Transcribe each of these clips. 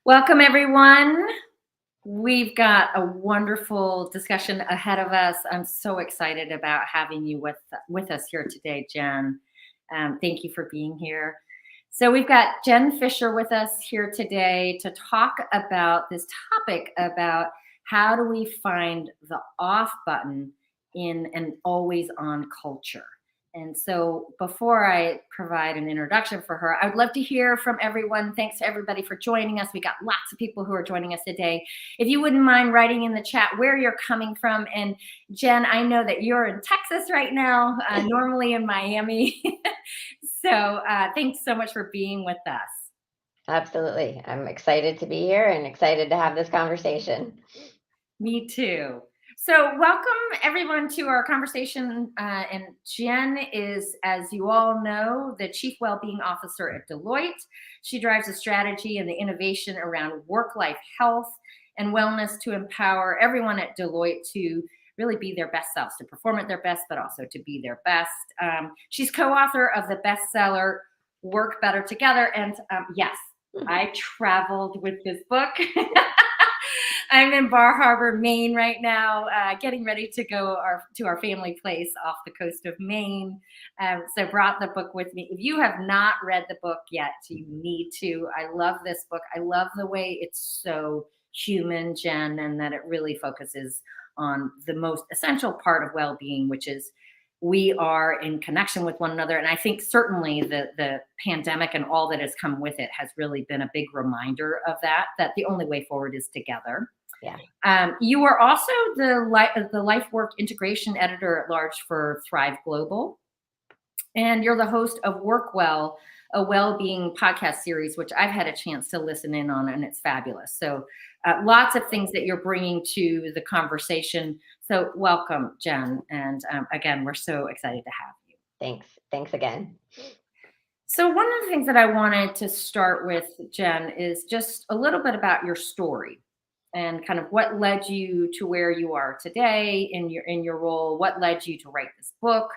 Welcome, everyone. We've got a wonderful discussion ahead of us. I'm so excited about having you with us here today, Jen. Thank you for being here. So we've got Jen Fisher with us here today to talk about this topic about how do we find the off button in an always on culture. And so before I provide an introduction for her, I would love to hear from everyone. Thanks to everybody for joining us. We got lots of people who are joining us today. If you wouldn't mind writing in the chat where you're coming from. And Jen, I know that you're in Texas right now, normally in Miami. So thanks so much for being with us. Absolutely. I'm excited to be here and excited to have this conversation. Me too. So, welcome everyone to our conversation. And Jen is, as you all know, the Chief Wellbeing Officer at Deloitte. She drives the strategy and the innovation around work-life health and wellness to empower everyone at Deloitte to really be their best selves, to perform at their best, but also to be their best. She's co-author of the bestseller Work Better Together. And yes, I traveled with this book. I'm in Bar Harbor, Maine right now, getting ready to go to our family place off the coast of Maine. So brought the book with me. If you have not read the book yet, you need to. I love this book. I love the way it's so human, Jen, and that it really focuses on the most essential part of well-being, which is we are in connection with one another. And I think certainly the pandemic and all that has come with it has really been a big reminder of that the only way forward is together. Yeah. You are also the life work integration editor at large for Thrive Global. And you're the host of WorkWell, a well-being podcast series, which I've had a chance to listen in on, and it's fabulous. So lots of things that you're bringing to the conversation. So welcome, Jen. And again, we're so excited to have you. Thanks. Thanks again. So one of the things that I wanted to start with, Jen, is just a little bit about your story and kind of what led you to where you are today in your role, what led you to write this book,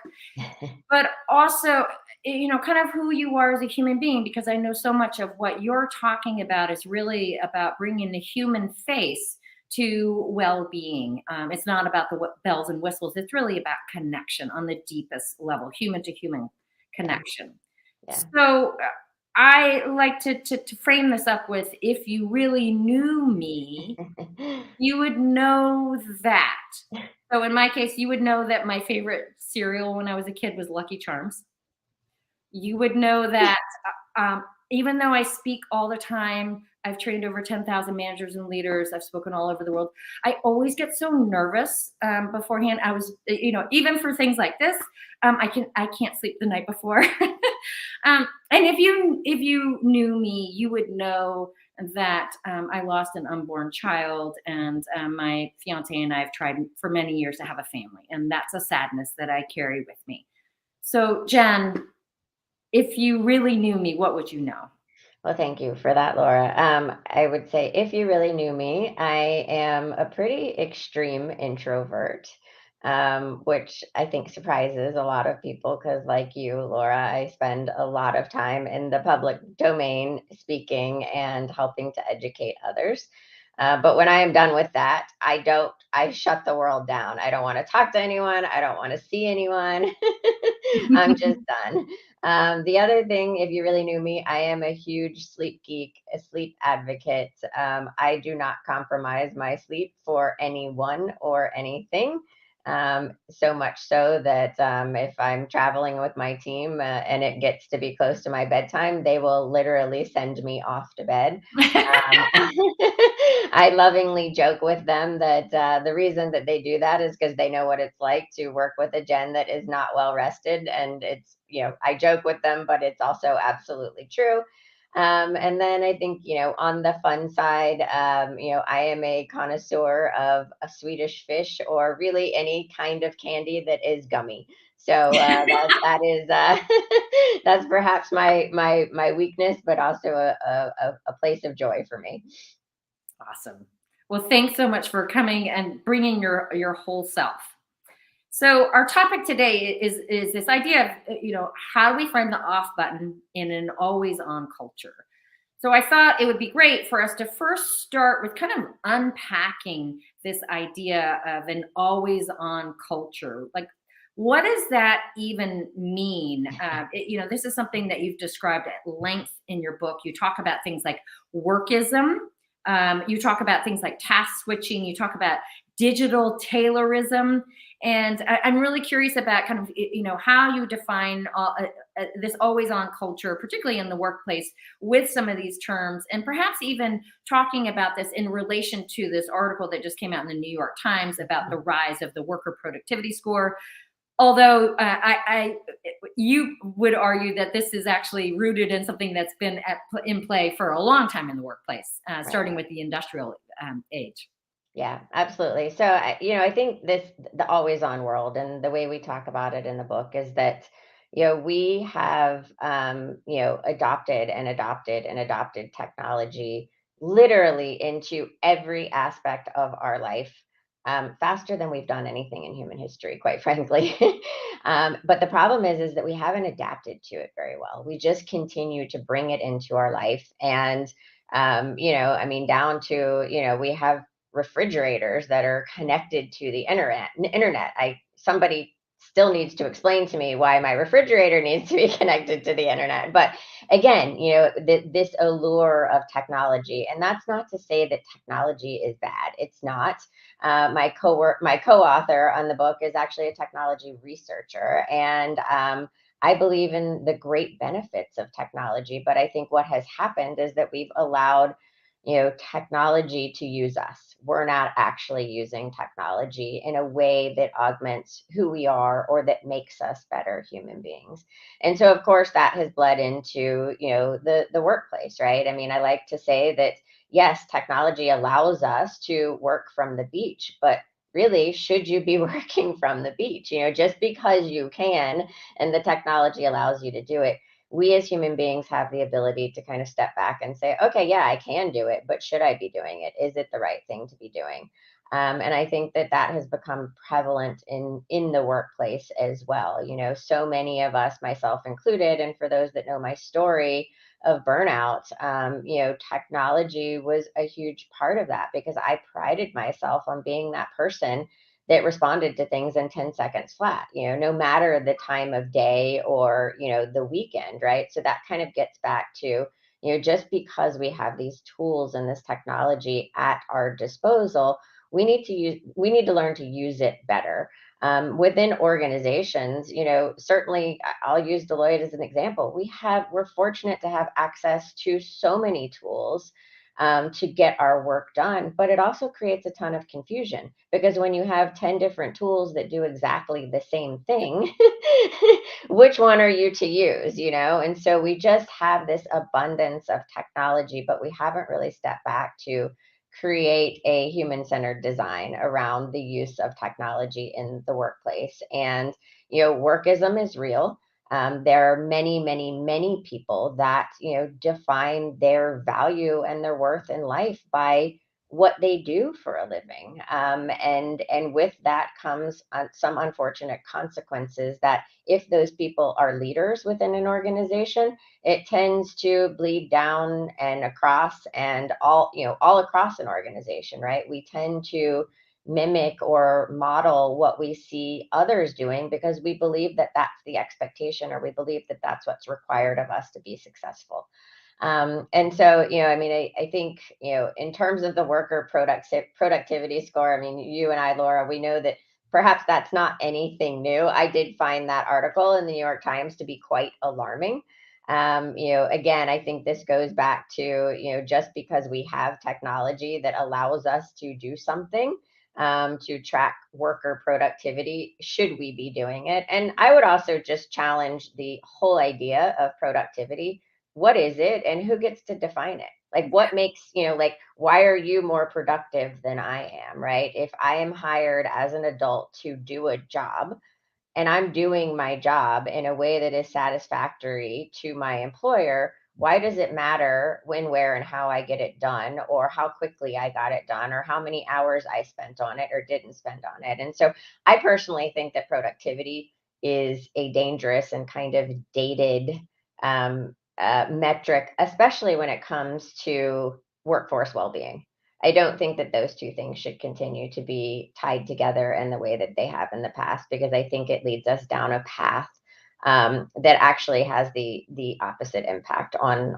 but also, kind of who you are as a human being, because I know so much of what you're talking about is really about bringing the human face to well-being. It's not about the bells and whistles. It's really about connection on the deepest level, human to human connection. Yeah. So I like to frame this up with, if you really knew me, you would know that. So in my case, you would know that my favorite cereal when I was a kid was Lucky Charms. You would know that even though I speak all the time, I've trained over 10,000 managers and leaders. I've spoken all over the world. I always get so nervous beforehand. I was, even for things like this, I can't sleep the night before. And if you knew me, you would know that I lost an unborn child, and my fiance and I have tried for many years to have a family, and that's a sadness that I carry with me. So, Jen, if you really knew me, what would you know? Well, thank you for that, Laura. I would say if you really knew me, I am a pretty extreme introvert, which I think surprises a lot of people because, like you, Laura, I spend a lot of time in the public domain speaking and helping to educate others. But when I am done with that, I shut the world down. I don't want to talk to anyone. I don't want to see anyone. I'm just done. The other thing, if you really knew me, I am a huge sleep geek, a sleep advocate. I do not compromise my sleep for anyone or anything. So much so that if I'm traveling with my team and it gets to be close to my bedtime, they will literally send me off to bed. I lovingly joke with them that the reason that they do that is because they know what it's like to work with a Jen that is not well rested. And it's, I joke with them, but it's also absolutely true. And then I think, on the fun side, I am a connoisseur of a Swedish fish or really any kind of candy that is gummy. So that is that's perhaps my weakness, but also a place of joy for me. Awesome. Well, thanks so much for coming and bringing your whole self. So our topic today is this idea of, how do we find the off button in an always on culture? So I thought it would be great for us to first start with kind of unpacking this idea of an always on culture. Like, what does that even mean? This is something that you've described at length in your book. You talk about things like workism. You talk about things like task switching. You talk about digital Taylorism. And I'm really curious about kind of, how you define this always on culture, particularly in the workplace, with some of these terms, and perhaps even talking about this in relation to this article that just came out in the New York Times about the rise of the worker productivity score. Although you would argue that this is actually rooted in something that's been in play for a long time in the workplace, starting Right. with the industrial age. Yeah, absolutely. So, I think the always on world and the way we talk about it in the book is that, we have, adopted and adopted and adopted technology literally into every aspect of our life, faster than we've done anything in human history, quite frankly. But the problem is that we haven't adapted to it very well. We just continue to bring it into our life. And, I mean, down to, we have refrigerators that are connected to the internet. I Somebody still needs to explain to me why my refrigerator needs to be connected to the internet. But again, this allure of technology, and that's not to say that technology is bad. It's not. My co-author on the book is actually a technology researcher, and I believe in the great benefits of technology. But I think what has happened is that we've allowed technology to use us. We're not actually using technology in a way that augments who we are or that makes us better human beings. And so, of course, that has bled into, the workplace, right? I mean, I like to say that, yes, technology allows us to work from the beach, but really, should you be working from the beach? Just because you can and the technology allows you to do it, we as human beings have the ability to kind of step back and say, okay, yeah, I can do it, but should I be doing it? Is it the right thing to be doing? And I think that has become prevalent in the workplace as well. So many of us, myself included, and for those that know my story of burnout, technology was a huge part of that because I prided myself on being that person that responded to things in 10 seconds flat, no matter the time of day or, the weekend, right? So that kind of gets back to, just because we have these tools and this technology at our disposal, we need to learn to use it better. Within organizations, certainly I'll use Deloitte as an example. We're fortunate to have access to so many tools to get our work done. But it also creates a ton of confusion because when you have 10 different tools that do exactly the same thing, which one are you to use, And so we just have this abundance of technology, but we haven't really stepped back to create a human centered design around the use of technology in the workplace. And, workism is real. There are many, many, many people that define their value and their worth in life by what they do for a living, and with that comes some unfortunate consequences. That if those people are leaders within an organization, it tends to bleed down and across and all across an organization, right? We tend to mimic or model what we see others doing because we believe that that's the expectation or we believe that that's what's required of us to be successful. And so, I mean, I think, in terms of the worker productivity score, I mean, you and I, Laura, we know that perhaps that's not anything new. I did find that article in the New York Times to be quite alarming. Again, I think this goes back to, just because we have technology that allows us to do something, to track worker productivity, should we be doing it? And I would also just challenge the whole idea of productivity. What is it and who gets to define it? Like, what makes, like, why are you more productive than I am, right? If I am hired as an adult to do a job, and I'm doing my job in a way that is satisfactory to my employer, why does it matter when, where, and how I get it done, or how quickly I got it done, or how many hours I spent on it or didn't spend on it? And so I personally think that productivity is a dangerous and kind of dated metric, especially when it comes to workforce well-being. I don't think that those two things should continue to be tied together in the way that they have in the past, because I think it leads us down a path that actually has the opposite impact on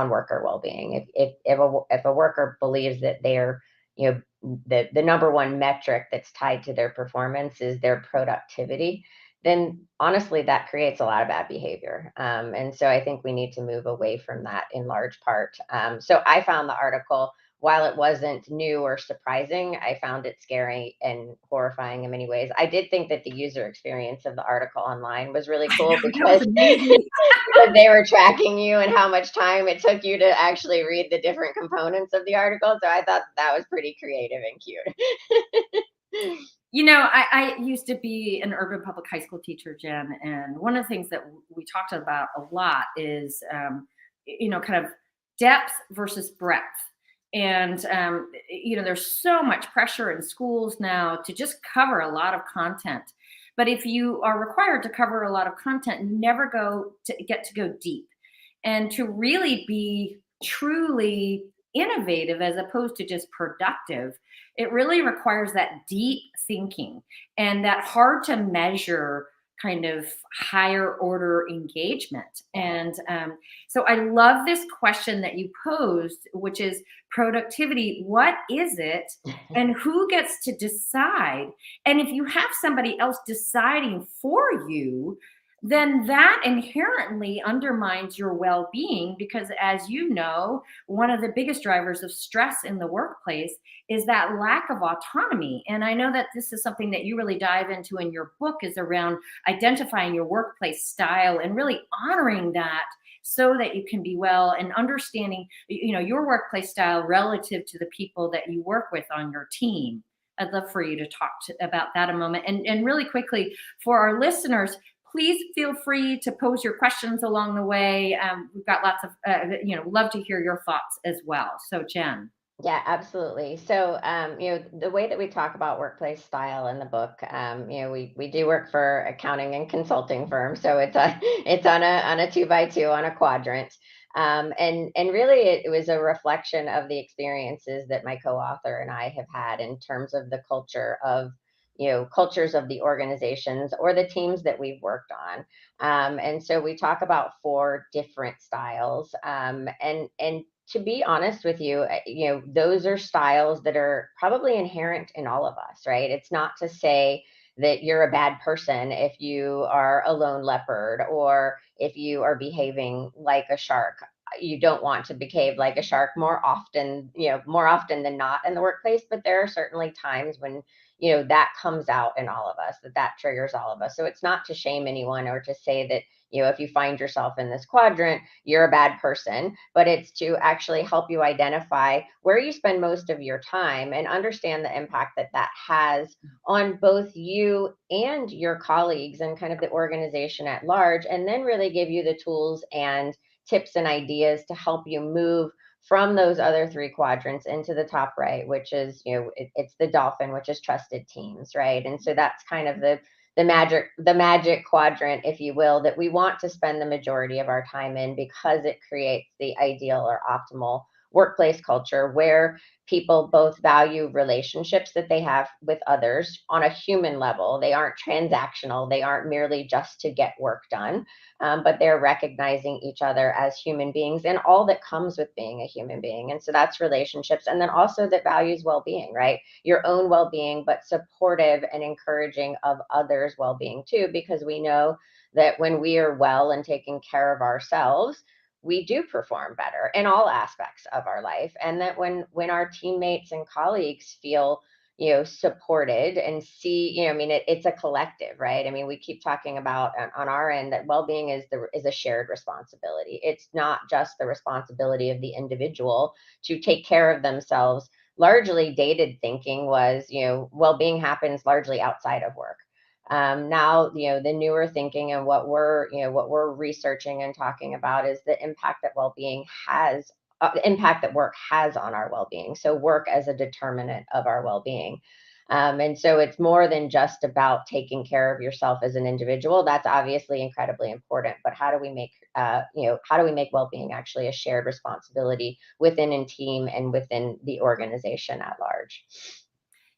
worker well-being. If a worker believes that they're, the number one metric that's tied to their performance is their productivity, then honestly that creates a lot of bad behavior. And so I think we need to move away from that in large part. So I found the article, while it wasn't new or surprising, I found it scary and horrifying in many ways. I did think that the user experience of the article online was really cool That was because amazing. because they were tracking you and how much time it took you to actually read the different components of the article. So I thought that was pretty creative and cute. I used to be an urban public high school teacher, Jen, and one of the things that we talked about a lot is, kind of depth versus breadth. And, there's so much pressure in schools now to just cover a lot of content. But if you are required to cover a lot of content, you never get to go deep and to really be truly innovative as opposed to just productive. It really requires that deep thinking and that hard to measure kind of higher order engagement. And so I love this question that you posed, which is productivity. What is it? And who gets to decide? And if you have somebody else deciding for you, then that inherently undermines your well being, because, as you know, one of the biggest drivers of stress in the workplace is that lack of autonomy. And I know that this is something that you really dive into in your book, is around identifying your workplace style and really honoring that so that you can be well, and understanding your workplace style relative to the people that you work with on your team. I'd love for you to talk about that a moment. And really quickly, for our listeners, please feel free to pose your questions along the way. We've got lots of, love to hear your thoughts as well. So, Jen. Yeah, absolutely. So, the way that we talk about workplace style in the book, we do work for accounting and consulting firms, so it's on a 2 by 2 on a quadrant, and really it was a reflection of the experiences that my co-author and I have had in terms of the cultures of the organizations or the teams that we've worked on. And so we talk about 4 different styles, and to be honest with you, those are styles that are probably inherent in all of us, right? It's not to say that you're a bad person if you are a lone leopard or if you are behaving like a shark. You don't want to behave like a shark more often than not in the workplace, but there are certainly times when that comes out in all of us, that triggers all of us. So it's not to shame anyone or to say that if you find yourself in this quadrant, you're a bad person, but it's to actually help you identify where you spend most of your time and understand the impact that that has on both you and your colleagues and kind of the organization at large, and then really give you the tools and tips and ideas to help you move from those other 3 quadrants into the top right, which is, it's the dolphin, which is trusted teams, right? And so that's kind of the magic quadrant, if you will, that we want to spend the majority of our time in, because it creates the ideal or optimal workplace culture where people both value relationships that they have with others on a human level. They aren't transactional. They aren't merely just to get work done, but they're recognizing each other as human beings and all that comes with being a human being. And so that's relationships. And then also that values well-being, right? Your own well-being, but supportive and encouraging of others' well-being too, because we know that when we are well and taking care of ourselves, we do perform better in all aspects of our life. And that when our teammates and colleagues feel supported and see, it's a collective, right? I mean, we keep talking about on our end that well-being is a shared responsibility. It's not just the responsibility of the individual to take care of themselves. Largely dated thinking was, well-being happens largely outside of work. Now, the newer thinking and what we're researching and talking about is the impact that impact that work has on our well-being. So work as a determinant of our well-being. And so it's more than just about taking care of yourself as an individual. That's obviously incredibly important, but how do we make how do we make well-being actually a shared responsibility within a team and within the organization at large?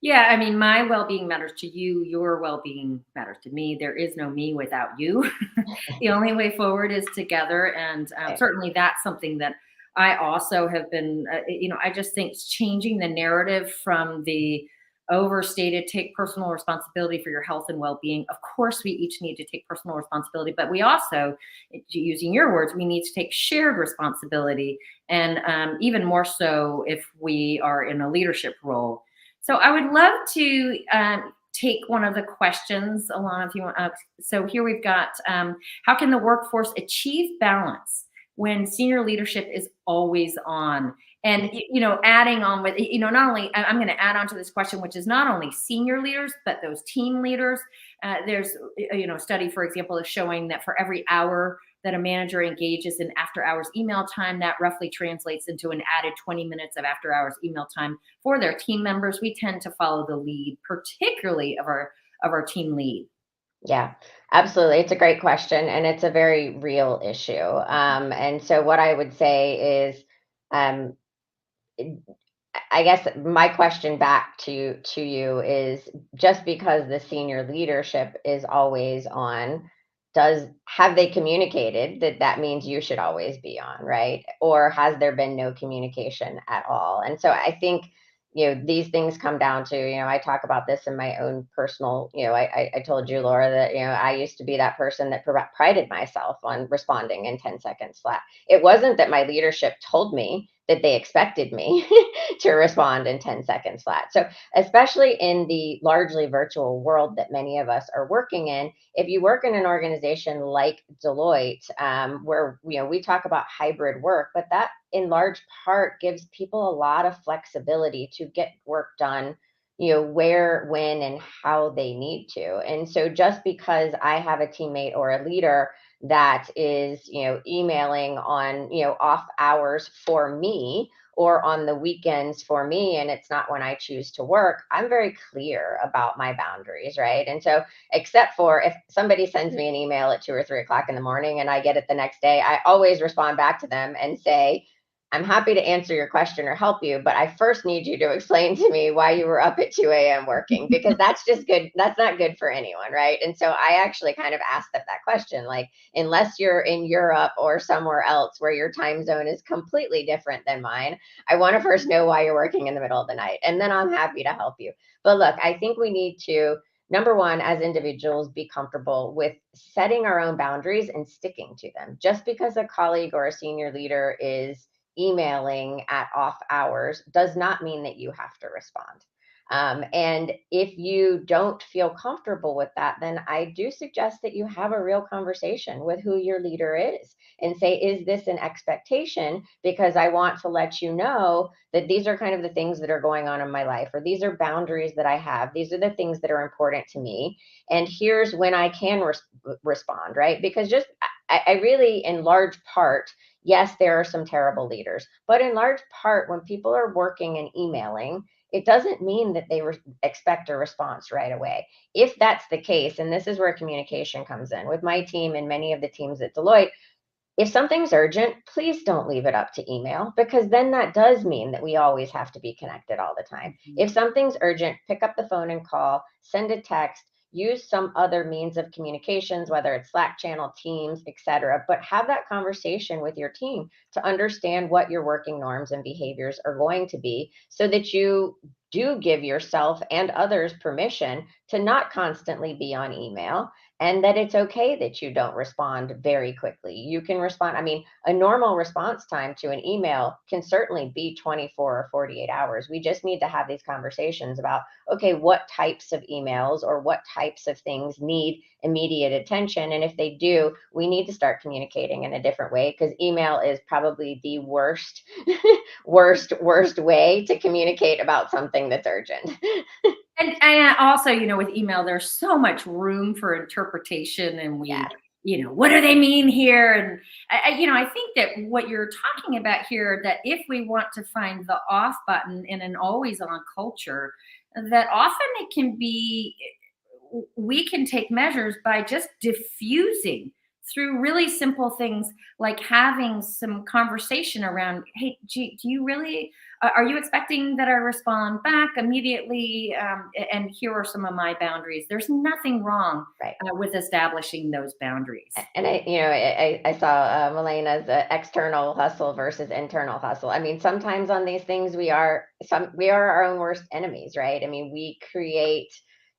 Yeah, I mean, my well-being matters to you. Your well-being matters to me. There is no me without you. The only way forward is together, and Right. certainly that's something that I also have been. I just think it's changing the narrative from the overstated take personal responsibility for your health and well-being. Of course, we each need to take personal responsibility, but we also, using your words, we need to take shared responsibility, and even more so if we are in a leadership role. So I would love to take one of the questions along if you want. So here we've got how can the workforce achieve balance when senior leadership is always on? And adding on with not only I'm going to add on to this question, which is not only senior leaders but those team leaders. There's a study, for example, is showing that for every hour that a manager engages in after hours email time, that roughly translates into an added 20 minutes of after hours email time for their team members. We tend to follow the lead, particularly of our team lead. Yeah, absolutely. It's a great question, and it's a very real issue. And so, what I would say is, um, I guess my question back to you is, just because the senior leadership is always on, does have they communicated that that means you should always be on, right? Or has there been no communication at all? And so I think, these things come down to, I talk about this in my own personal, I told you, Laura, that, I used to be that person that prided myself on responding in 10 seconds flat. It wasn't that my leadership told me that they expected me to respond in 10 seconds flat. So, especially in the largely virtual world that many of us are working in, if you work in an organization like Deloitte, where we talk about hybrid work, but that in large part gives people a lot of flexibility to get work done, where, when, and how they need to. And so, just because I have a teammate or a leader that is, emailing on, off hours for me or on the weekends for me, and it's not when I choose to work, I'm very clear about my boundaries, right? And so, except for if somebody sends me an email at 2 or 3 o'clock in the morning and I get it the next day, I always respond back to them and say, I'm happy to answer your question or help you, but I first need you to explain to me why you were up at 2 a.m. working, because that's just good. That's not good for anyone, right? And so I actually kind of asked them that question, like, unless you're in Europe or somewhere else where your time zone is completely different than mine, I want to first know why you're working in the middle of the night, and then I'm happy to help you. But look, I think we need to, number one, as individuals, be comfortable with setting our own boundaries and sticking to them. Just because a colleague or a senior leader is emailing at off hours does not mean that you have to respond. And if you don't feel comfortable with that, then I do suggest that you have a real conversation with who your leader is and say, is this an expectation? Because I want to let you know that these are kind of the things that are going on in my life, or these are boundaries that I have. These are the things that are important to me. And here's when I can respond, right? Because just, I really, in large part, yes, there are some terrible leaders, but in large part, when people are working and emailing, it doesn't mean that they expect a response right away. If that's the case, and this is where communication comes in with my team and many of the teams at Deloitte, if something's urgent, please don't leave it up to email, because then that does mean that we always have to be connected all the time. If something's urgent, pick up the phone and call, send a text, use some other means of communications, whether it's Slack channel, Teams, etc. But have that conversation with your team to understand what your working norms and behaviors are going to be, so that you do give yourself and others permission to not constantly be on email, and that it's okay that you don't respond very quickly. You can respond. I mean, a normal response time to an email can certainly be 24 or 48 hours. We just need to have these conversations about, okay, what types of emails or what types of things need immediate attention. And if they do, we need to start communicating in a different way, because email is probably the worst, worst way to communicate about something that's urgent. And also, with email, there's so much room for interpretation, and Yeah. what do they mean here? And I think that what you're talking about here, that if we want to find the off button in an always on culture, that often it can be, we can take measures by just diffusing through really simple things like having some conversation around, hey, gee, do you really, are you expecting that I respond back immediately? And here are some of my boundaries. There's nothing wrong Right. with establishing those boundaries. And I saw Melena's external hustle versus internal hustle. I mean, sometimes on these things we are our own worst enemies, right? I mean, we create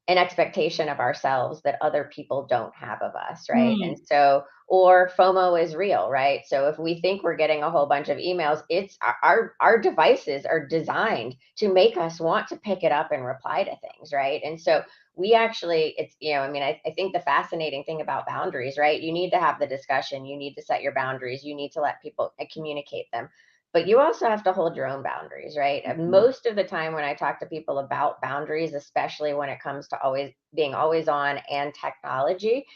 an expectation of ourselves that other people don't have of us, right? And Mm, so, or FOMO is real, right? So if we think we're getting a whole bunch of emails, it's our devices are designed to make us want to pick it up and reply to things, right? And so we actually, it's, I mean, I think the fascinating thing about boundaries, right? You need to have the discussion, you need to set your boundaries, you need to let people communicate them, but you also have to hold your own boundaries, right? And mhm, most of the time when I talk to people about boundaries, especially when it comes to always being always on and technology,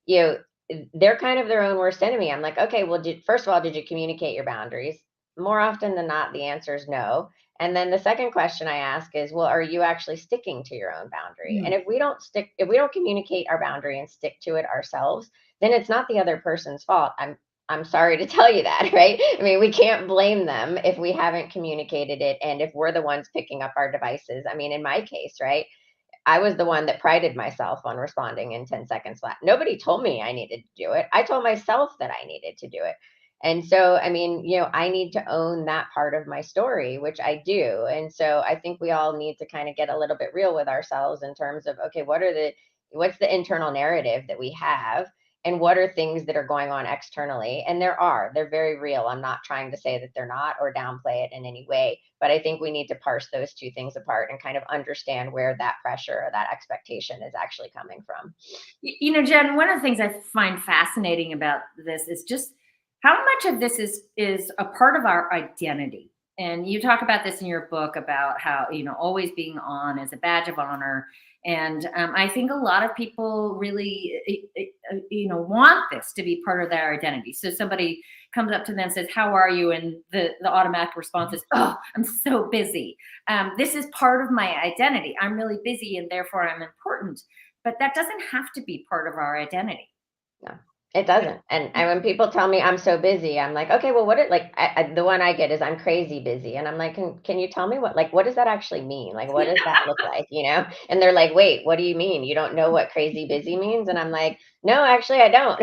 you know, they're kind of their own worst enemy. I'm like, okay, well, first of all, did you communicate your boundaries? More often than not, the answer is no. And then the second question I ask is, well, are you actually sticking to your own boundary? mm. And if we don't communicate our boundary and stick to it ourselves, then it's not the other person's fault. I'm sorry to tell you that, right? I mean, we can't blame them if we haven't communicated it and if we're the ones picking up our devices. I mean, in my case, right? I was the one that prided myself on responding in 10 seconds flat. Nobody told me I needed to do it. I told myself that I needed to do it. And so, I mean, I need to own that part of my story, which I do. And so I think we all need to kind of get a little bit real with ourselves in terms of, okay, what's the internal narrative that we have? And what are things that are going on externally? And they're very real. I'm not trying to say that they're not or downplay it in any way, but I think we need to parse those two things apart and kind of understand where that pressure or that expectation is actually coming from. Jen, one of the things I find fascinating about this is just how much of this is a part of our identity. And you talk about this in your book about how, always being on is a badge of honor. And I think a lot of people really, want this to be part of their identity. So somebody comes up to them and says, "How are you?" And the automatic response is, "Oh, I'm so busy." This is part of my identity. I'm really busy, and therefore I'm important, but that doesn't have to be part of our identity. No, it doesn't. And when people tell me I'm so busy, I'm like, okay, well, the one I get is I'm crazy busy. And I'm like, can you tell me what does that actually mean? Like, what does that look like, And they're like, wait, what do you mean? You don't know what crazy busy means? And I'm like, no, actually, I don't.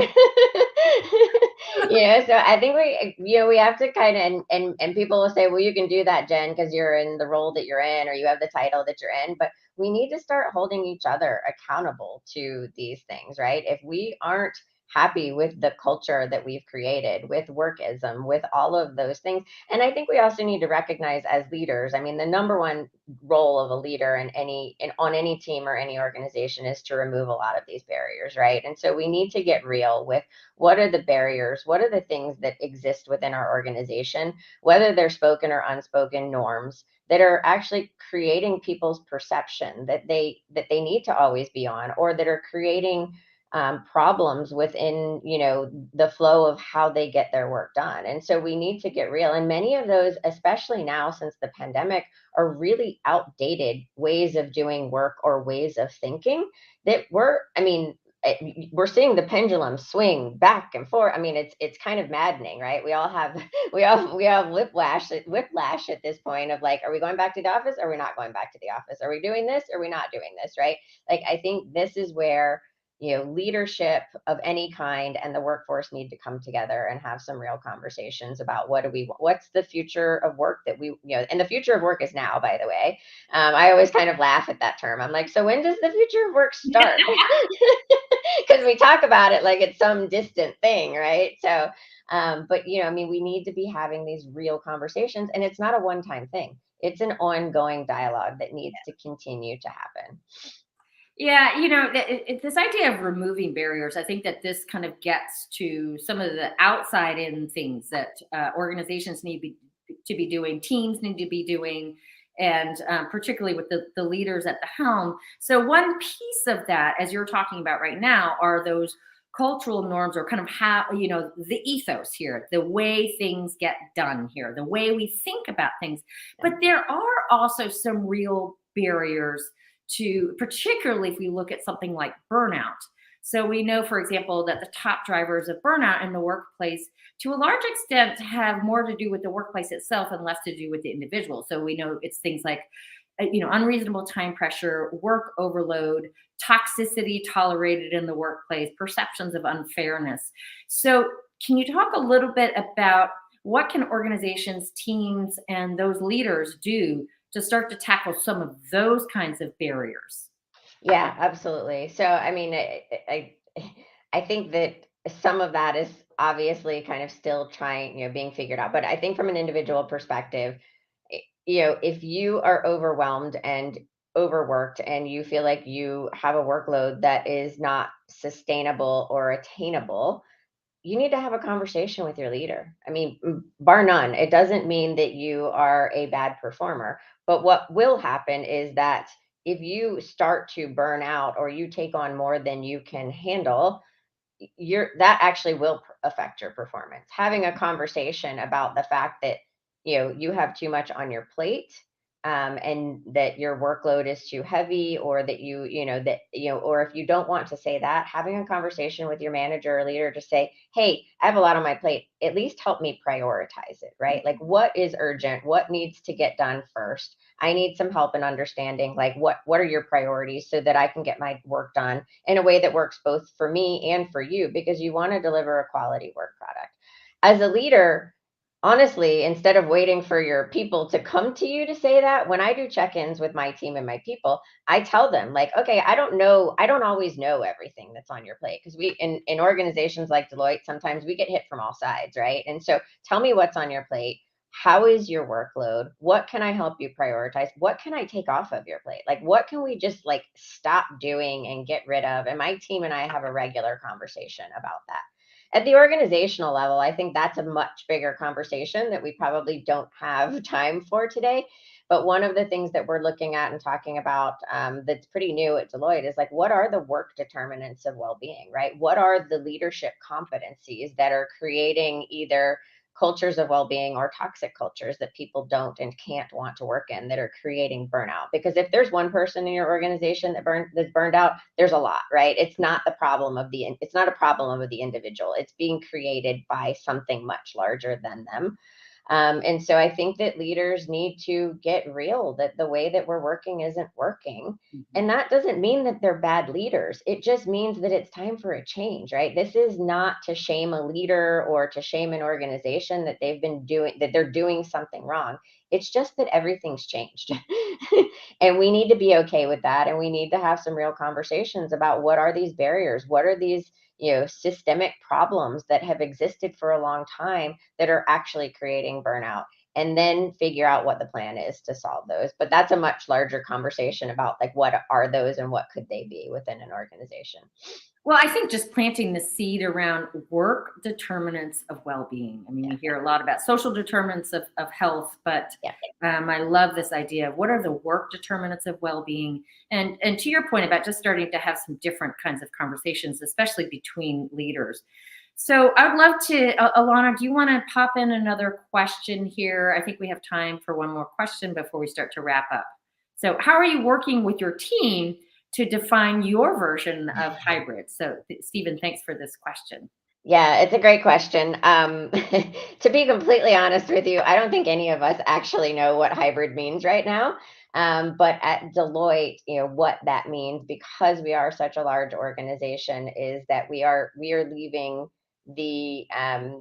So I think we have to kind of, and people will say, well, you can do that, Jen, because you're in the role that you're in, or you have the title that you're in. But we need to start holding each other accountable to these things, right? If we aren't happy with the culture that we've created, with workism, with all of those things. And I think we also need to recognize as leaders, I mean, the number one role of a leader on any team or any organization is to remove a lot of these barriers, right? And so we need to get real with what are the barriers, what are the things that exist within our organization, whether they're spoken or unspoken norms that are actually creating people's perception that they need to always be on, or that are creating problems within the flow of how they get their work done. And so we need to get real, and many of those, especially now since the pandemic, are really outdated ways of doing work or ways of thinking that we're seeing the pendulum swing back and forth. I mean, it's kind of maddening, right? We all have we have whiplash at this point of like, are we going back to the office? Are we not going back to the office? Are we doing this? Are we not doing this? Right? Like, I think this is where leadership of any kind and the workforce need to come together and have some real conversations about what's the future of work that and the future of work is now, by the way. I always kind of laugh at that term. I'm like, so when does the future of work start? Because we talk about it like it's some distant thing, right? So, but I mean, we need to be having these real conversations, and it's not a one-time thing. It's an ongoing dialogue that needs to continue to happen. Yeah, this idea of removing barriers, I think that this kind of gets to some of the outside in things that organizations to be doing, teams need to be doing, and particularly with the leaders at the helm. So, one piece of that, as you're talking about right now, are those cultural norms, or kind of how, the ethos here, the way things get done here, the way we think about things. Yeah. But there are also some real barriers to, particularly if we look at something like burnout. So we know, for example, that the top drivers of burnout in the workplace, to a large extent, have more to do with the workplace itself and less to do with the individual. So we know it's things like, unreasonable time pressure, work overload, toxicity tolerated in the workplace, perceptions of unfairness. So can you talk a little bit about what can organizations, teams, and those leaders do to start to tackle some of those kinds of barriers? Yeah, absolutely. So, I mean, I think that some of that is obviously kind of still trying, being figured out. But I think from an individual perspective, if you are overwhelmed and overworked and you feel like you have a workload that is not sustainable or attainable, you need to have a conversation with your leader. I mean, bar none. It doesn't mean that you are a bad performer, but what will happen is that if you start to burn out or you take on more than you can handle, that actually will affect your performance. Having a conversation about the fact that you have too much on your plate, and that your workload is too heavy, or that or if you don't want to say that, having a conversation with your manager or leader to say, hey, I have a lot on my plate, at least help me prioritize it, right? Like, what is urgent, what needs to get done first? I need some help in understanding, like, what are your priorities, so that I can get my work done in a way that works both for me and for you, because you want to deliver a quality work product. As a leader, honestly, instead of waiting for your people to come to you to say that, when I do check-ins with my team and my people, I tell them, like, okay, I don't always know everything that's on your plate, because we in organizations like Deloitte, sometimes we get hit from all sides, right? And so tell me what's on your plate. How is your workload? What can I help you prioritize? What can I take off of your plate? Like, what can we just like stop doing and get rid of? And my team and I have a regular conversation about that. At the organizational level, I think that's a much bigger conversation that we probably don't have time for today. But one of the things that we're looking at and talking about, that's pretty new at Deloitte, is like, what are the work determinants of well-being, right? What are the leadership competencies that are creating either cultures of well-being or toxic cultures that people don't and can't want to work in, that are creating burnout? Because if there's one person in your organization that's burned out, there's a lot, right? It's not a problem of the individual. It's being created by something much larger than them. And so I think that leaders need to get real that the way that we're working isn't working. Mhm. And that doesn't mean that they're bad leaders. It just means that it's time for a change, right? This is not to shame a leader or to shame an organization that they're doing something wrong. It's just that everything's changed. And we need to be okay with that. And we need to have some real conversations about, what are these barriers? What are these, systemic problems that have existed for a long time that are actually creating burnout? And then figure out what the plan is to solve those. But that's a much larger conversation about, like, what are those and what could they be within an organization. Well, I think just planting the seed around work determinants of well-being. I mean, Yeah. you hear a lot about social determinants of health, but Yeah. I love this idea of what are the work determinants of well-being. And to your point about just starting to have some different kinds of conversations, especially between leaders. So I'd love to, Alana, do you want to pop in another question here? I think we have time for one more question before we start to wrap up. So, how are you working with your team to define your version of hybrid? So, Stephen, thanks for this question. Yeah, it's a great question. To be completely honest with you, I don't think any of us actually know what hybrid means right now. But at Deloitte, what that means, because we are such a large organization, is that we are leaving that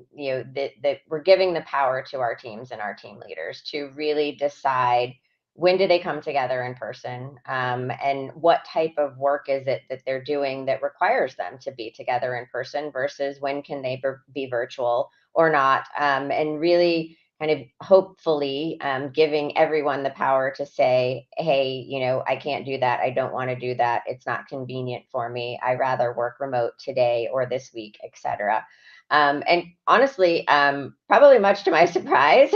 we're giving the power to our teams and our team leaders to really decide, when do they come together in person, and what type of work is it that they're doing that requires them to be together in person, versus when can they be virtual or not, and really kind of hopefully, giving everyone the power to say, hey, I can't do that, I don't want to do that, it's not convenient for me, I rather work remote today or this week, etc. And honestly, probably much to my surprise,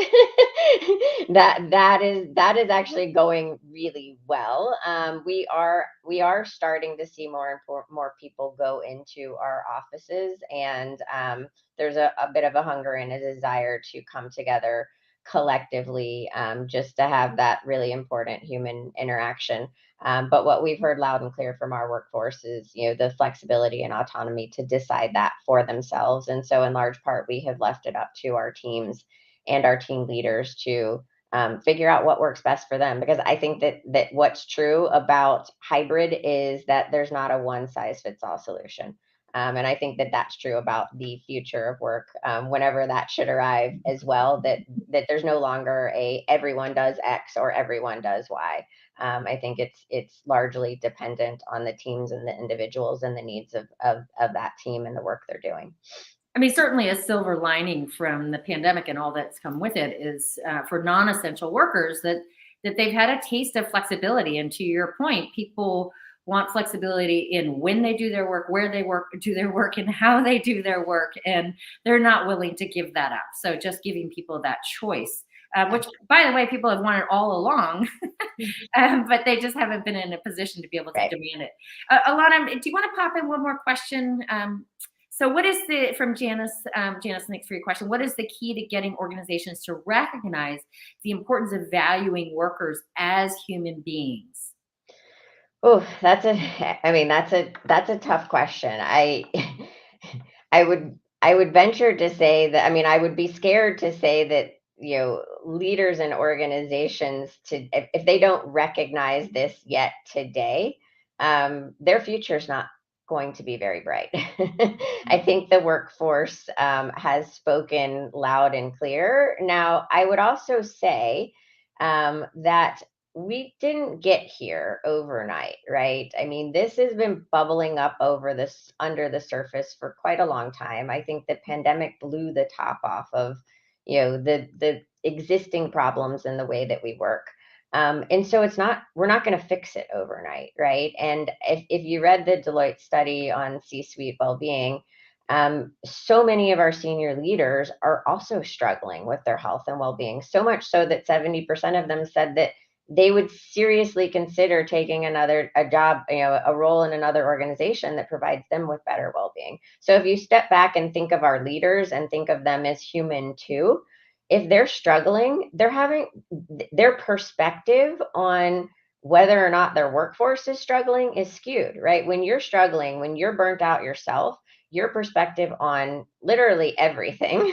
that is actually going really well. We are starting to see more people go into our offices, and there's a bit of a hunger and a desire to come together collectively, just to have that really important human interaction. But what we've heard loud and clear from our workforce is, the flexibility and autonomy to decide that for themselves. And so in large part, we have left it up to our teams and our team leaders to figure out what works best for them. Because I think that what's true about hybrid is that there's not a one size fits all solution. And I think that that's true about the future of work, whenever that should arrive as well, that there's no longer a everyone does X or everyone does Y. I think it's largely dependent on the teams and the individuals and the needs of that team and the work they're doing. I mean, certainly a silver lining from the pandemic and all that's come with it is for non-essential workers that they've had a taste of flexibility. And to your point, people want flexibility in when they do their work, where they do their work, and how they do their work, and they're not willing to give that up. So just giving people that choice, which, by the way, people have wanted all along, but they just haven't been in a position to be able to Right. demand it. Alana, do you want to pop in one more question? So what is from Janice, thanks for your question. What is the key to getting organizations to recognize the importance of valuing workers as human beings? Oh, that's a tough question. I would venture to say that, I would be scared to say that, leaders and organizations, if they don't recognize this yet today, their future is not going to be very bright. I think the workforce has spoken loud and clear. Now, I would also say that we didn't get here overnight, right? I mean, this has been bubbling up under the surface for quite a long time. I think the pandemic blew the top off of, the existing problems in the way that we work. And so we're not going to fix it overnight, right? And if you read the Deloitte study on C-suite well-being, so many of our senior leaders are also struggling with their health and well-being, so much so that 70% of them said that they would seriously consider taking a job, a role in another organization that provides them with better well-being. So if you step back and think of our leaders and think of them as human too, if they're struggling, they're having their perspective on whether or not their workforce is struggling is skewed, right? When you're struggling, when you're burnt out yourself, your perspective on literally everything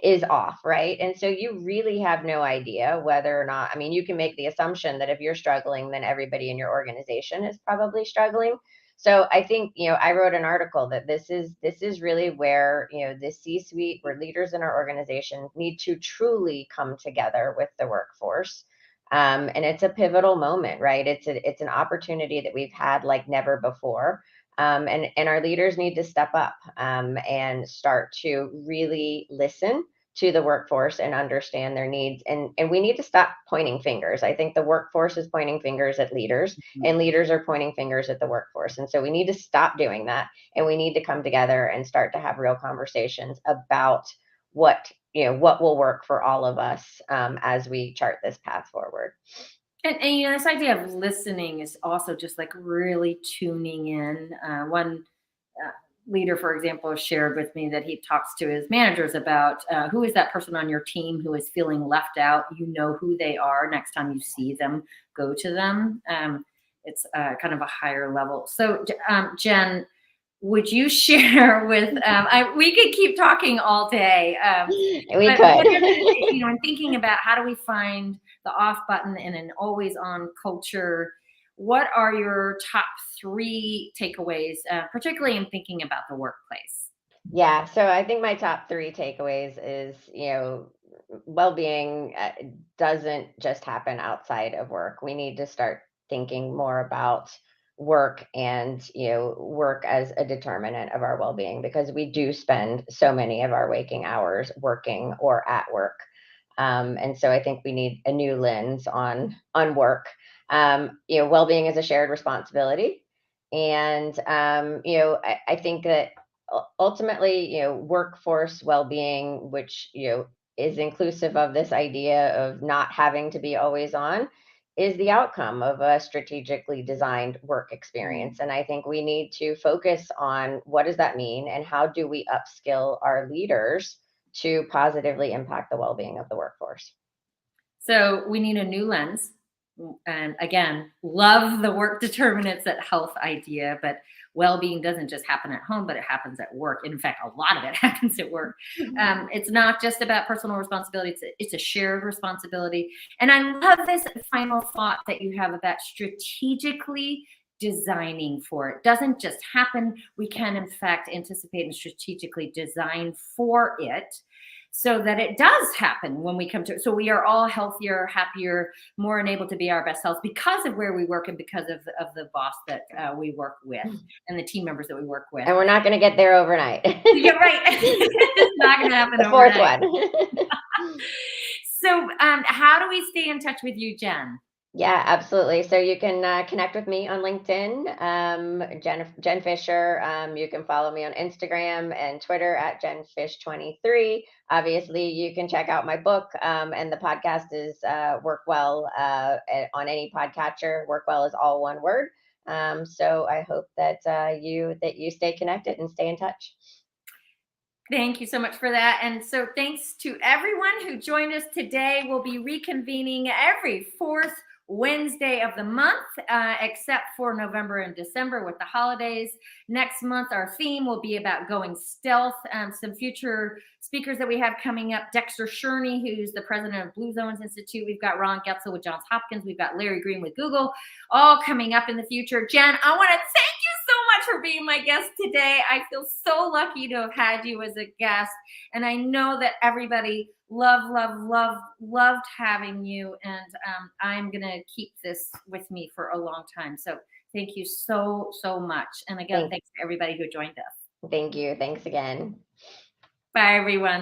is off, right? And so you really have no idea whether or not, you can make the assumption that if you're struggling, then everybody in your organization is probably struggling. So I think, I wrote an article that this is really where, the C-suite, where leaders in our organization need to truly come together with the workforce. And it's a pivotal moment, right? It's an opportunity that we've had like never before. And our leaders need to step up and start to really listen to the workforce and understand their needs. And we need to stop pointing fingers. I think the workforce is pointing fingers at leaders, and leaders are pointing fingers at the workforce. And so we need to stop doing that. And we need to come together and start to have real conversations about what will work for all of us as we chart this path forward. And this idea of listening is also just like really tuning in. One leader, for example, shared with me that he talks to his managers about who is that person on your team who is feeling left out. You know who they are. Next time you see them, go to them. It's kind of a higher level. So, Jen, would you share with we could keep talking all day. We but could. I'm thinking about how do we find the off button in an always on culture. What are your top 3 takeaways, particularly in thinking about the workplace? Yeah, so I think my top 3 takeaways is, well-being doesn't just happen outside of work. We need to start thinking more about work and, work as a determinant of our well-being, because we do spend so many of our waking hours working or at work. And so I think we need a new lens on work. Well-being is a shared responsibility. And, I think that ultimately, workforce well-being, which, is inclusive of this idea of not having to be always on, is the outcome of a strategically designed work experience. And I think we need to focus on what does that mean and how do we upskill our leaders to positively impact the well-being of the workforce. So we need a new lens. And again, love the work determinants at health idea, but well-being doesn't just happen at home, but it happens at work. In fact, a lot of it happens at work. It's not just about personal responsibility. It's a shared responsibility. And I love this final thought that you have about strategically designing for it. Doesn't just happen. We can, in fact, anticipate and strategically design for it so that it does happen when we come to it. So we are all healthier, happier, more enabled to be our best selves because of where we work and because of the boss that we work with and the team members that we work with. And we're not going to get there overnight. You're right. It's not going to happen The fourth overnight. one. So how do we stay in touch with you, Jen? Yeah, absolutely. So you can connect with me on LinkedIn, Jen Fisher. You can follow me on Instagram and Twitter at JenFish23. Obviously, you can check out my book, and the podcast is WorkWell on any podcatcher. WorkWell is all one word. So I hope that you stay connected and stay in touch. Thank you so much for that. And so thanks to everyone who joined us today. We'll be reconvening every fourth Wednesday of the month, except for November and December with the holidays. Next month, our theme will be about going stealth. Some future speakers that we have coming up: Dexter Sherney, who's the president of Blue Zones Institute. We've got Ron Getzel with Johns Hopkins. We've got Larry Green with Google, all coming up in the future. Jen, I want to thank you so much for being my guest today. I feel so lucky to have had you as a guest. And I know that everybody loved having you. And I'm going to keep this with me for a long time. So thank you so much. And again, thanks to everybody who joined us. Thank you. Thanks again. Bye, everyone.